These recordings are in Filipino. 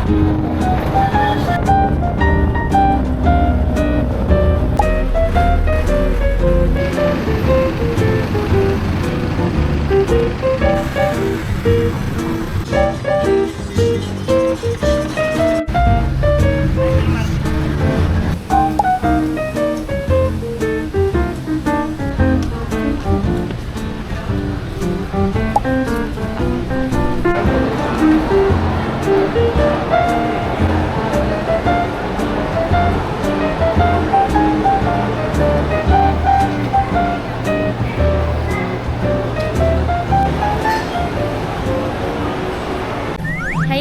Hi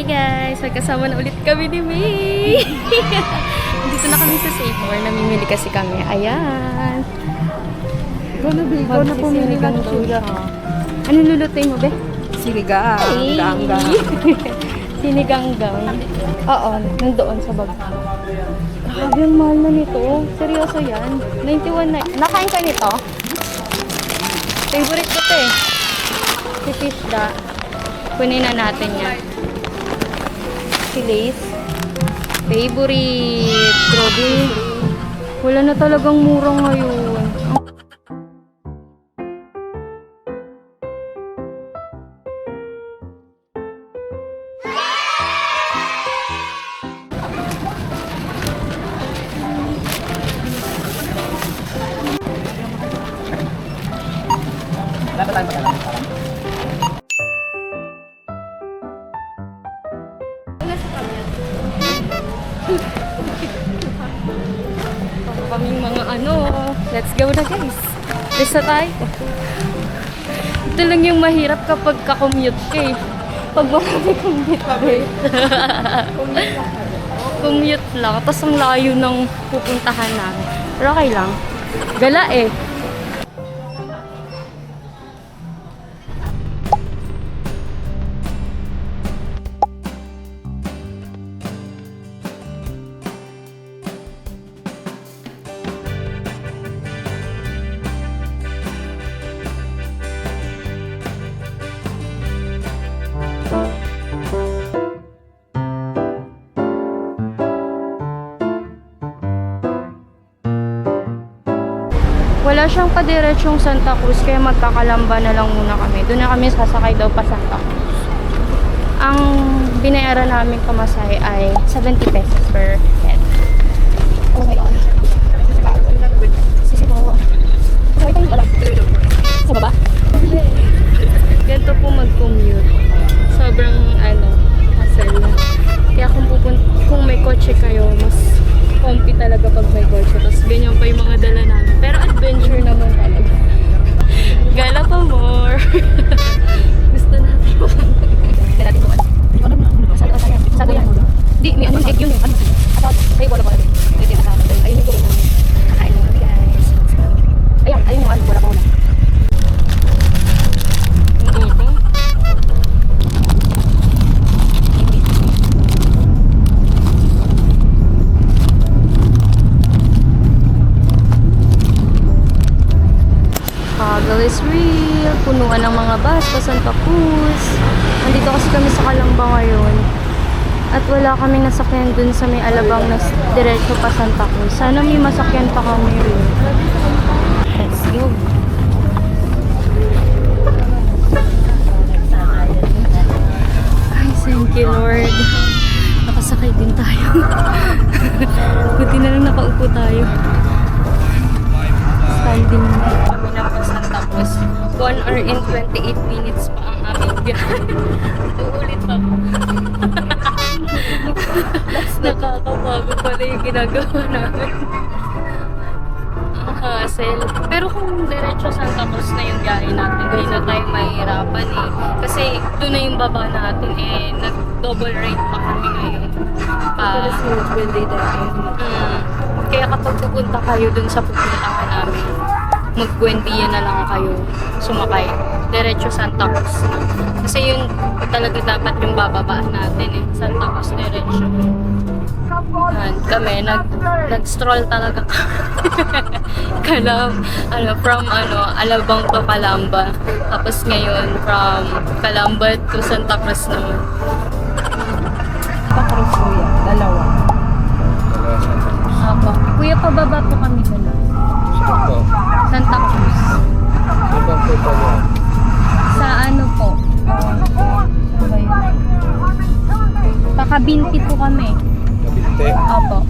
guys! Magkasama na ulit kami ni May! Dito na kami sa Save More. Namimili kasi kami. Ayan! Ikaw na pumili ng sugar. Ano lulutuin mo, be? Sinigang. Hey! Ganggang. Siniganggang. Oo, nandoon sa bag. Grabe, ang mahal na nito. Seryoso yan. 91 na. Nakain ka nito? Favorite ko to eh. Si Fishda. Kunin na natin yan. Si Lace. Favorite. Grabe. Wala na talagang mura ngayon. Dapat tayong pagkalang. Kaming mga let's go na guys. Lista tayo. Ito lang yung mahirap kapag ka-commute ka eh. Pag marami kang bitbit. Commute lang. Tapos ang layo ng pupuntahan namin. Pero okay lang. Gala eh. Wala siyang padiretsong Santa Cruz, kaya magkakalamba na lang muna kami. Doon na kami sasakay daw pa Santa Cruz. Ang binayaran namin pamasahe ay 70 pesos per head. Oh my God. Sisi po. Sa baba? Ganito po mag-commute. Sobrang hassle. Kaya kung may kotse kayo, mas comfy talaga pag may kotse. Tapos ganyan pa yung mga dala namin. Pero adventure naman talaga. Gala pa more. Gusto natin mo. Gusto natin ko. Sado yan. Di, may anong egg yun eh. Ay, wala. Ayun yung tulong. Kakain mo natin guys. Ayun yung wala. Pagal is real. Punuan ng mga bus pa Santa Cruz. Nandito kasi kami sa Calamba ngayon. At wala kaming nasakyan dun sa may Alabang na diretso pa Santa Cruz. Sana may masakyan pa kami rin. Let's go. Ay, thank you Lord. Nakasakay din tayo. Buti na lang nakaupo tayo. Standing kami na po Santa Cruz. 1 hour and 28 minutes pa ang aming biyahe. Uulit ako. Nakakapagod pala yung ginagawa namin. Ang hassle. Pero kung diretso Santa Cruz na yung biyahe natin, hindi na tayo mahihirapan eh. Kasi doon na yung baba natin eh. Nag-double rate pa kami ngayon. Kaya kapag pupunta kayo dun sa pupuntahan namin, mag-Buendia na lang kayo sumakay. Diretso Santa Cruz. Kasi yun talaga dapat yung bababaan natin eh. Santa Cruz diretso. Kami, nag-stroll talaga from Alabang to Calamba. Tapos ngayon, from Calamba to Santa Cruz naman. Kabinti po kami. Kabinte. Opo.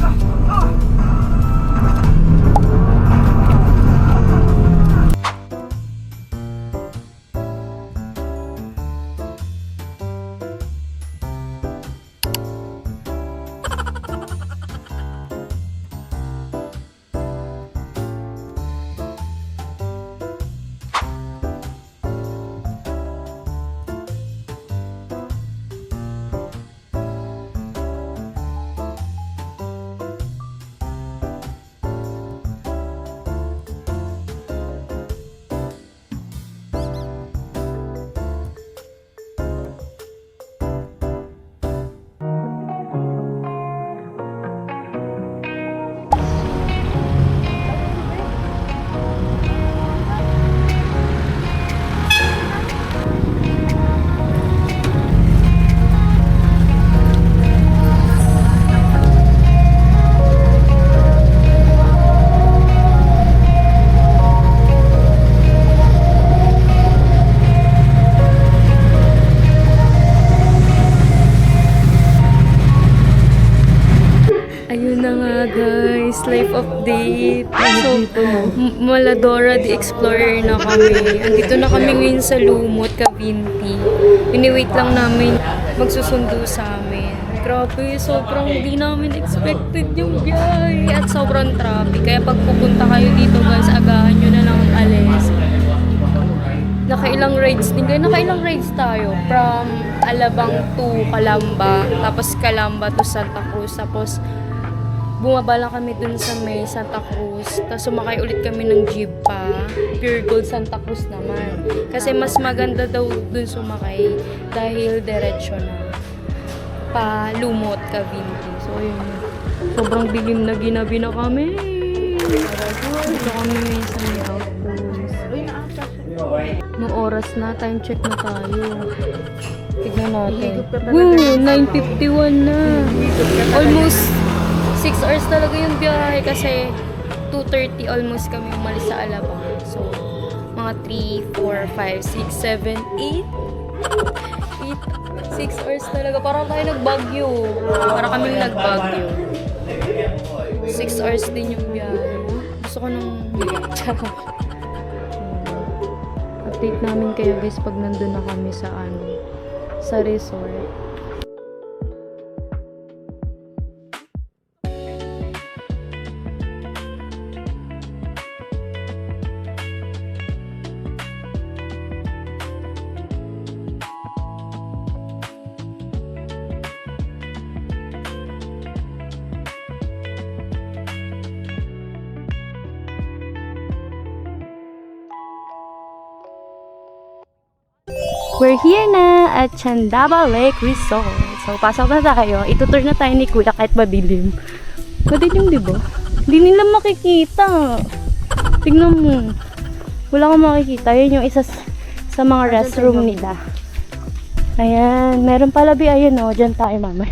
Ayun na nga guys, life update. So, Maladora the Explorer na kami. Andito na kami ngayon sa Lumot, Cavinti. Pini-wait lang namin magsusundo sa amin. Grabe, sobrang di namin expected yung biyahe at sobrang traffic. Kaya pag pupunta kayo dito guys, agahan nyo na lang ang alis. Nakailang rides din kayo. Nakailang rides tayo. From Alabang to Calamba. Tapos Calamba to Santa Cruz. Tapos bumaba lang kami dun sa may Santa Cruz. Tapos sumakay ulit kami ng jeep pa. Pure Gold Santa Cruz naman. Kasi mas maganda daw dun sumakay dahil diretso na pa Lumot, Cavinti. So yun. Sobrang dilim na ginabi na kami. Dito kami ngayon sa may outpost. No oras na. Time check na tayo. Tignan natin. Woo! 9:51 na. Almost 6 hours talaga yung biyahe kasi 2:30 almost kami umalis sa Alabang. So, mga 3, 4, 5, 6, 7, 8. 6 hours talaga. Parang tayo nagbagyo. Parang kaming nagbagyo. 6 hours din yung biyahe. Gusto ko nang update namin kayo guys pag nandun na kami sa sa resort. We're here na at Chandaba Lake Resort. So, pasok na tayo. Itutur na tayo ni Kuya kahit madilim. Madilim, di ba? Hindi nila makikita. Tingnan mo. Wala kang makikita. Yun yung isa sa mga restroom nila. Ayan. Meron pala bi. Ayan o. Diyan tayo, mama.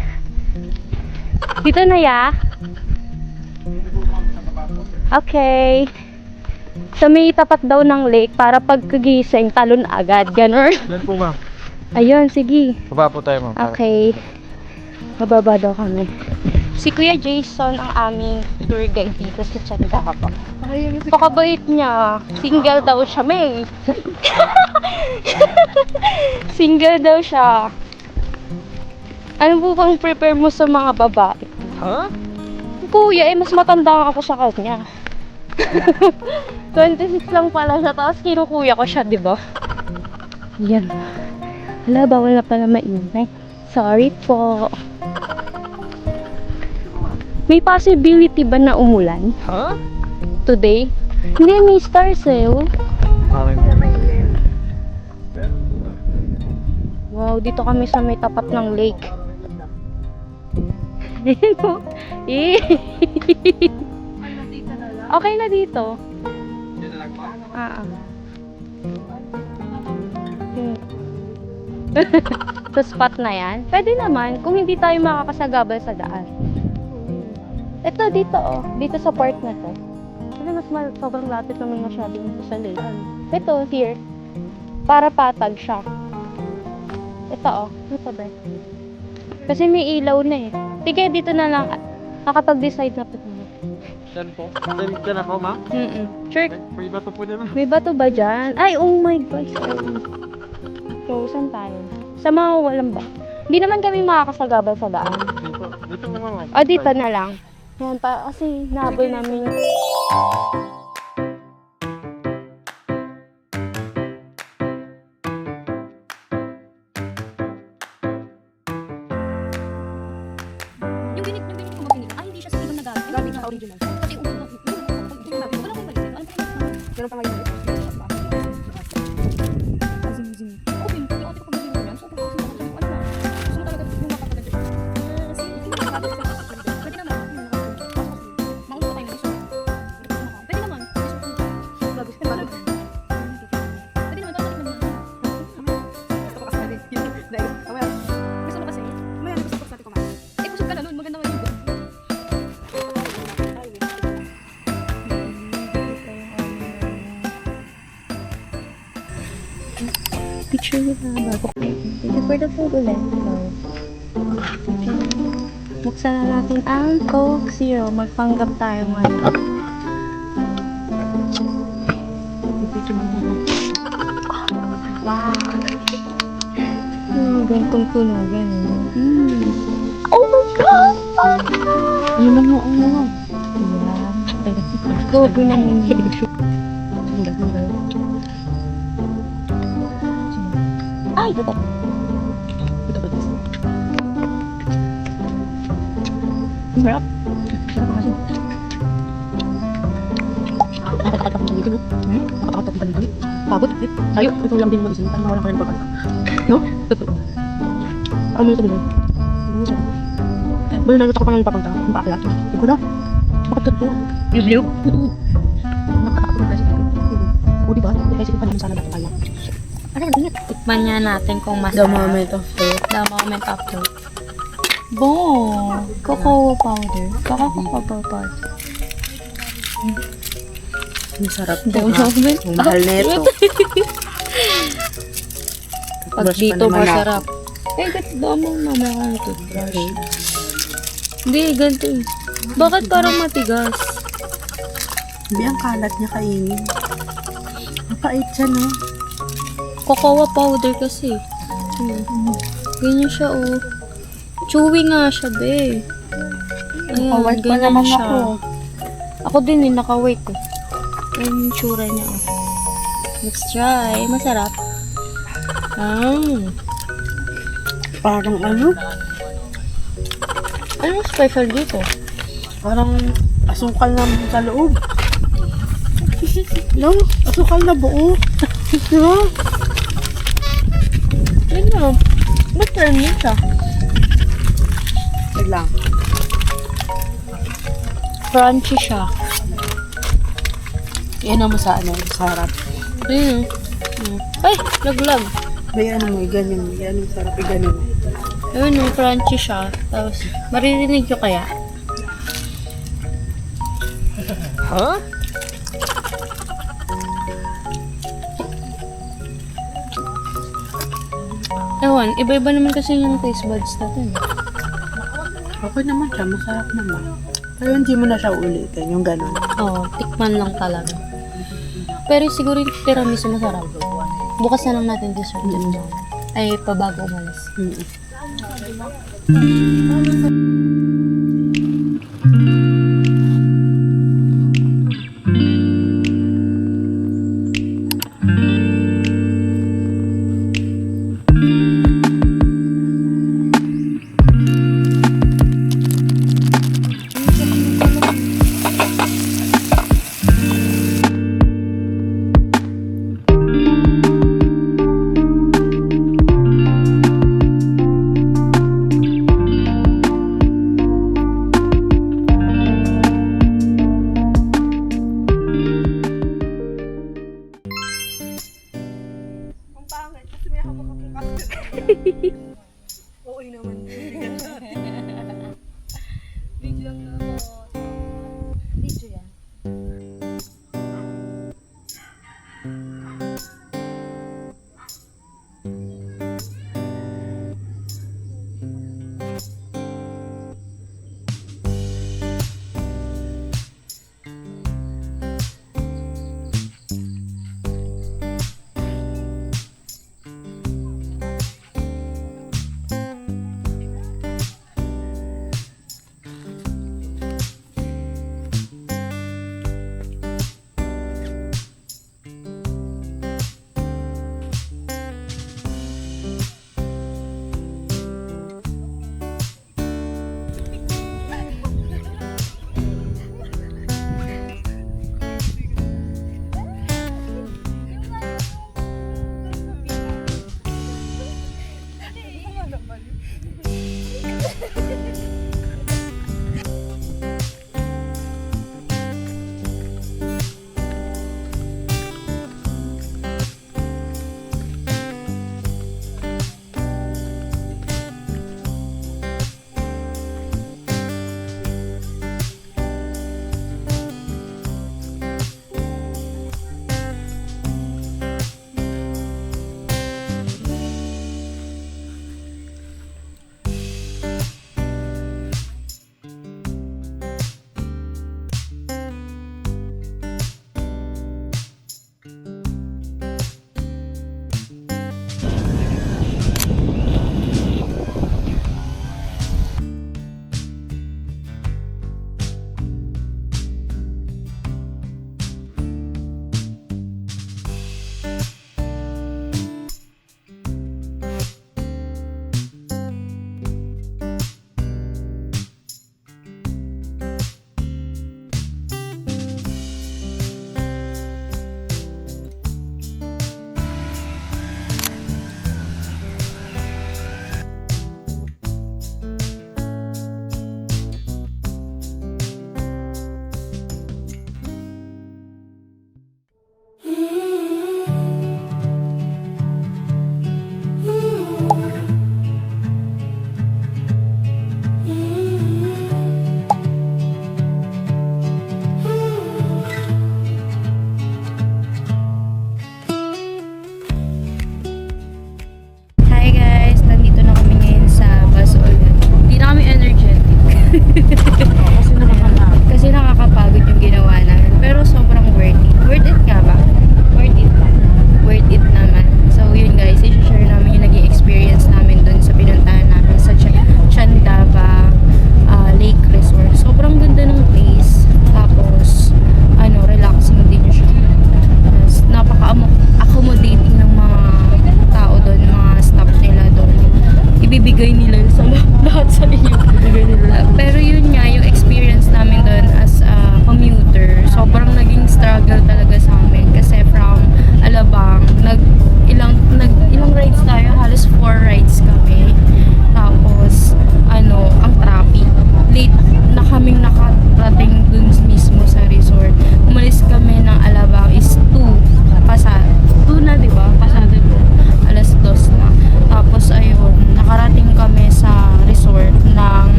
Dito na, ya. Okay. So, may tapat daw ng lake para pagkagising, talon agad. Ganon. Yan po ma'am. Ayun, sige. Baba po tayo ma'am. Okay. Mababa daw kami. Si Kuya Jason ang aming tour guide dito sa Chandaba. Pakabait niya. Single daw siya, may. Single daw siya. Ano po bang prepare mo sa mga babae? Ha? Kuya, mas matanda ako sa kanya. 26 lang pala siya, tapos kinukuya ko siya, di ba? Yan. Hala, bawal na pala maingay. Sorry po. May possibility ba na umulan Ha? today? Hindi, may stars eh. Oh. Wow, dito kami sa may tapat ng lake. Okay na dito. Sa spot na yan. Pwede naman kung hindi tayo makakasagabal sa daan. Ito dito oh. Dito sa part na to. Kasi sobrang lapit naman masyado dito sa lake. Ito here. Para patag siya. Ito oh. Ito ba? Kasi may ilaw na eh. Sige, dito na lang. Nakapag-decide na po. Diyan po. Diyan ako, ma'am. Sure. May bato po dyan, ma'am. May bato ba dyan? Ay, oh my gosh. So, saan tayo? Sa mga walang ba? Hindi naman kami makakasagabal sa daan. Dito. Dito na, ma'am. O, dito na lang. Yan pa, kasi nahabol namin. Yung ginit ko mabinig. Ay, hindi siya sa ibang nagagamit. Grabe na original. Pati yung wala kong balik. Ano pa yun? Meron pa ngayon. Zing-zing. Okay, yung ate ko pag-ibig mo yan. So, kung gusto mo talaga, ano na? Gusto mo talaga yung mapapaganda. Kasi, hindi mo nakakaganda sa kapatid. Pwede naman. Mauna pa tayo ng iso. Pwede naman. Bagus ka naman. Pwede naman. Pwede naman. Gusto ko kasi. Gusto mo kasi. Maya, gusto ko sa atin kumain. Eh, kusog ka na nun. Maganda nga yun. Picture mo na bago. Thank you for the food ulit. Buksan na natin ang Coke Zero. Magpanggap tayo ngayon. Wow! Gantong tunugan. Oh my God! Ano mo, ano mo? Yeah. Go, pinangin. Ay, ito. Sarap. Sarap kasi. Nakakatakot ng dito, no? Nakakatakot ng dito. Pagod, eh. Tayo, ito lang din mag-isip. Parang mawalan ka rin pagkanta. No? Totoo. Ano yung sabihin? Bala nalito ko pa ng papanta. Ang paaklat. Hindi ko na. Bakit ito? Yung nakakatakot ng kasi. O, diba? Kasi pa naman sana dapat tayo. Ano ba ingat? Tikman niya natin kung mas The moment of truth. The moment of truth. Bon! Cocoa powder. Cocoa powder. Ang sarap The to, ha? moment Ang mahal na ito. Pag Brush pa dito naman masarap. Eh, ganda mo mamaya ka ito. Hindi, ganito eh. Bakit parang matigas? Hindi, ang kalat niya kainin. Mapait siya, no? Cocoa powder kasi. Ganyan siya, oh. Chewy nga siya, be. Ayan, Nakawait pa ganyan naman siya. ako. Ako din eh, nakawait eh. Ayan yung tsura niya, oh. Let's try. Masarap. Parang ano? Anong special dito? Parang asukal na sa loob. No? Asukal na buo. No? Yun na. Ba't niya siya? Wait lang. Crunchy siya. Yan ang sa ano, sa harap. Ayun. Ay, laglag. May ano mo, ganyan mo. Yan ang sarap, ganyan mo. Ayun, yung crunchy siya. Tapos, maririnig nyo kaya? Ha? Ewan, iba-iba naman kasi yung taste buds natin. Okay naman siya, masarap naman. Pero hindi mo na siya ulitin, yung gano'n. Oo, tikman lang talaga. Pero siguro yung tiramisu masarap. Bukas na lang natin dessert din. Ay, pabago umalis.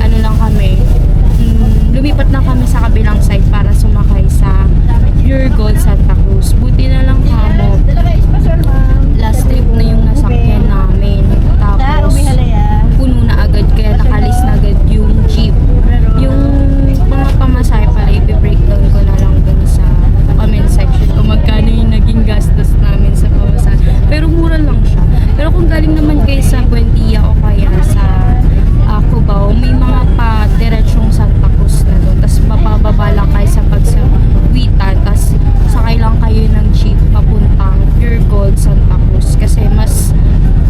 ano lang kami, lumipat na kami sa kabilang side para sumakay sa Pure Gold Santa Cruz. Buti na lang kamo, last trip na yung nasakyan namin. Tapos, puno na agad kaya nakalis na agad yung jeep. Yung mga pamasahe pala, i-breakdown ko na lang dun sa comment section kung magkano yung naging gastos namin sa pamasahe. Pero mura lang siya. Pero kung galing naman kayo sa Buendia o kaya sa Cubao, may mga pa-diretsyong Santa Cruz na doon. Tapos mapababa lang kayo sa Pagsawitan. Tapos sakay lang kayo ng jeep papuntang Pure Gold Santa Cruz. Kasi mas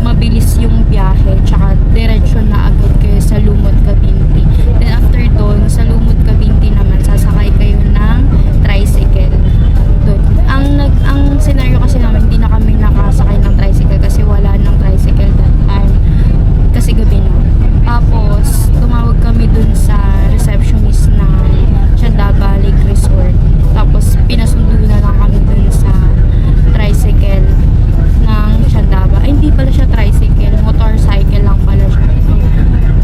mabilis yung biyahe. Tsaka diretsyon na agad kayo sa Lumot, Cavinti. Then after doon, sa Lumot, Cavinti naman, sasakay kayo ng tricycle. Doon. Ang scenario kasi namin, hindi na kami nakasakay ng tricycle kasi wala ng tricycle that time. Kasi gabi na. Tapos, tumawag kami dun sa receptionist ng Chandaba Lake Resort. Tapos, pinasundo na lang kami dun sa tricycle ng Chandaba. Ay, hindi pala siya tricycle. Motorcycle lang pala siya.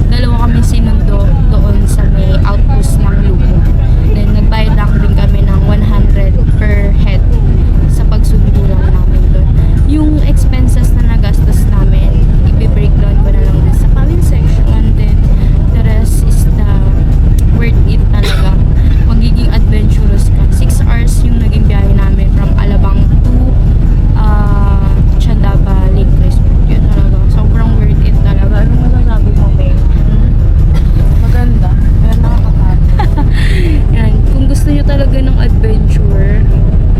Dalawa kami sinundo doon sa may outpost ng Lugo. Then, nagbayad lang din kami ng 100 per head sa pagsundo lang namin doon. Yung expenses na nagastos namin, i-breakdown ko na lang din sa comment section. Then, the rest is the worth it talaga. Magiging adventurous ka. 6 hours yung naging biyahe namin from Alabang to Chandaba Lake Resort. Yun talaga. Sobrang worth it talaga. Ano masasabi mo, May? Maganda. Kaya nakakapagod. Yan. Kung gusto nyo talaga ng adventure,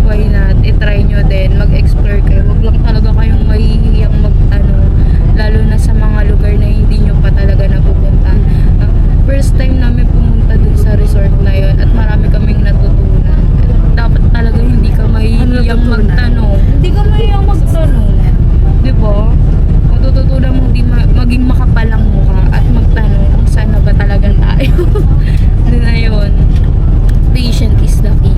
why not? I-try nyo din. Mag-explore kayo. Huwag lang talaga kayong mahihiyang magtanong. Lalo na sa mga lugar na hindi nyo pa talaga napupunta. First time namin pumunta dun sa resort na yun at marami kaming natutunan. Dapat talaga hindi ka mahihiyang magtanong. Hindi ka mahihiyang magtanong. Di ba? Matututunan mo di maging makapalang mukha at magtanong kung saan na ba talaga tayo. Doon na yun. Patient is the key.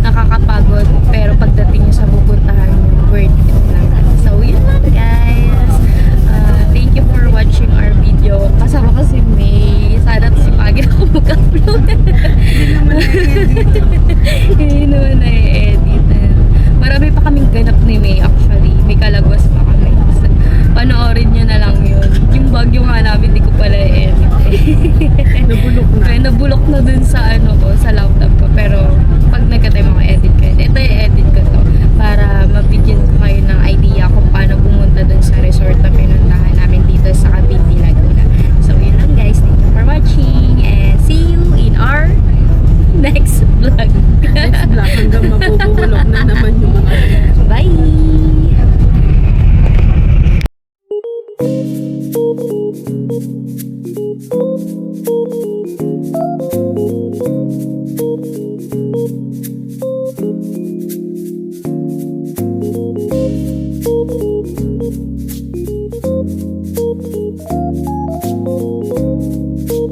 Nakakapagod pero pagdating nyo sa pupuntahan nyo, worth it naman. So yun lang guys. Thank you for watching our video. Kasama ko si May. Sana si Pagi ako mag-upload. Hindi naman na-edit. Marami pa kaming ganap ni May actually. May kalagwas pa kami. So, panoorin nyo na lang yun. Yung bagyo nga namin, di ko pala i-edit Nabulok na. Kaya nabulok na dun sa ano ko, sa laptop ko. Pero pag nagka-time ako edit ko, ito i-edit ko to para